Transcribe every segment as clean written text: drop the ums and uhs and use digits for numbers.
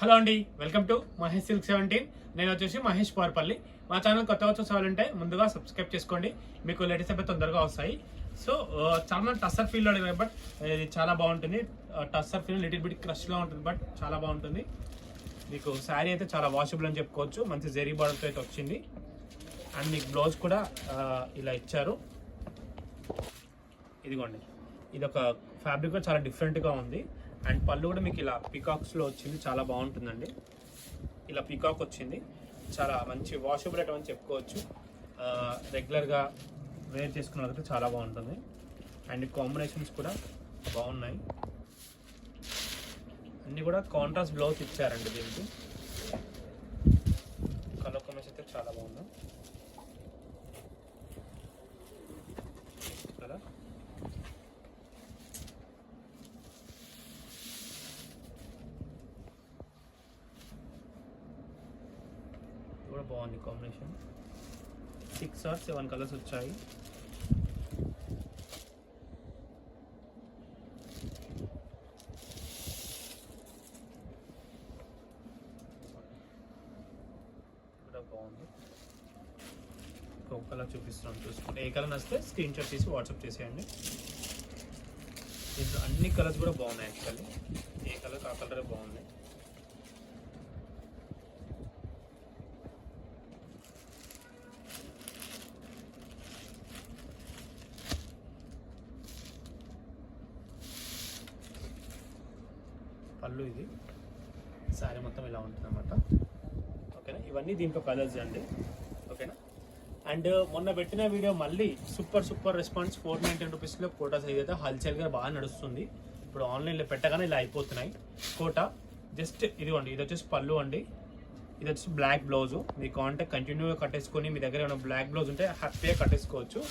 Hello అండి, welcome to Mahesh silk 17. నేను వచ్చేసి మహేష్ పవర్పల్లి. మా ఛానల్ కొత్తగా చూసాలంటే ముందుగా సబ్స్క్రైబ్ చేసుకోండి, మీకు లేటెస్ట్ అయితే తొందరగా వస్తాయి. సో చాలా టస్సర్ ఫీల్ అడిగారు, బట్ ఇది చాలా బాగుంటుంది. టస్సర్ ఫీల్ లిటిల్ బిట్ క్రష్గా ఉంటుంది, బట్ చాలా బాగుంటుంది. మీకు శారీ అయితే చాలా వాషబుల్ అని చెప్పుకోవచ్చు. మంచి జెరీ బార్డర్తో అయితే వచ్చింది. అండ్ మీకు బ్లౌజ్ కూడా ఇలా ఇచ్చారు. ఇదిగోండి, ఇది ఒక ఫ్యాబ్రిక్ చాలా డిఫరెంట్గా ఉంది. అండ్ పళ్ళు కూడా మీకు ఇలా పీకాక్స్లో వచ్చింది, చాలా బాగుంటుందండి. ఇలా పీకాక్ వచ్చింది, చాలా మంచి వాషబుల్ ఐటమ్ అని చెప్పుకోవచ్చు. రెగ్యులర్గా వేర్ చేసుకున్న వాళ్ళకి చాలా బాగుంటుంది. అండ్ కాంబినేషన్స్ కూడా బాగున్నాయి. అన్నీ కూడా కాంట్రాస్ట్ బ్లౌజ్ ఇచ్చారండి. దీనికి కలర్ కాంబినేషన్ అయితే చాలా బాగుంది కదా. కూడా బాగుంది కాంబినేషన్. 6 or 7 కలర్స్ వచ్చాయి. కూడా బాగుంది. ఇంకొక కలర్ చూపిస్తున్నాం, చూసుకుంటే ఏ కలర్ నచ్చితే స్క్రీన్ షాట్ తీసి వాట్సాప్ చేసేయండి. దీంట్లో అన్ని కలర్స్ కూడా బాగున్నాయి. యాక్చువల్లీ ఏ కలర్ ఆ కలరే బాగుంది. పళ్ళు ఇది, శారీ మొత్తం ఇలా ఉంటుంది అన్నమాట. ఓకేనా, ఇవన్నీ దీంట్లో కలర్స్ అండి. ఓకేనా. అండ్ మొన్న పెట్టిన వీడియో మళ్ళీ సూపర్ రెస్పాన్స్. 419 రూపీస్లో కోటా సైజ్ అయితే హల్చల్గా బాగా నడుస్తుంది. ఇప్పుడు ఆన్లైన్లో పెట్టగానే ఇలా అయిపోతున్నాయి. కోటా జస్ట్ ఇదిగోండి, ఇది వచ్చేసి పళ్ళు అండి. ఇది వచ్చేసి బ్లాక్ బ్లౌజు. మీకు అంటే కంటిన్యూగా కట్టేసుకొని మీ దగ్గర ఏమైనా బ్లాక్ బ్లౌజ్ ఉంటే హ్యాపీగా కట్టేసుకోవచ్చు.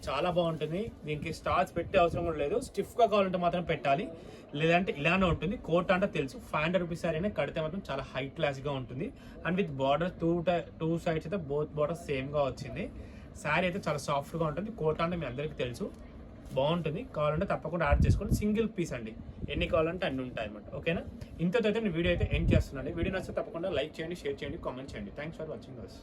చాలా బాగుంటుంది. దీనికి స్టార్స్ పెట్టే అవసరం కూడా లేదు. స్టిఫ్గా కావాలంటే మాత్రం పెట్టాలి, లేదంటే ఇలానే ఉంటుంది. కోట్ అంటే తెలుసు, 500 రూపీస్ సారీ కడితే మాత్రం చాలా హై క్లాస్గా ఉంటుంది. And with border two sides అయితే బోత్ బార్డర్ సేమ్గా వచ్చింది. శారీ అయితే చాలా సాఫ్ట్గా ఉంటుంది. కోట్ అంటే మీ అందరికీ తెలుసు, బాగుంటుంది. కావాలంటే తప్పకుండా యాడ్ చేసుకోండి. సింగిల్ పీస్ అండి, ఎన్ని కావాలంటే అన్ని ఉంటాయి అన్నమాట. ఓకేనా. ఇంతతో అయితే నేను వీడియో అయితే ఎండ్ చేస్తున్నాను. వీడియో నచ్చితే తప్పకుండా లైక్ చేయండి, షేర్ చేయండి, కామెంట్ చేయండి. Thanks for watching us.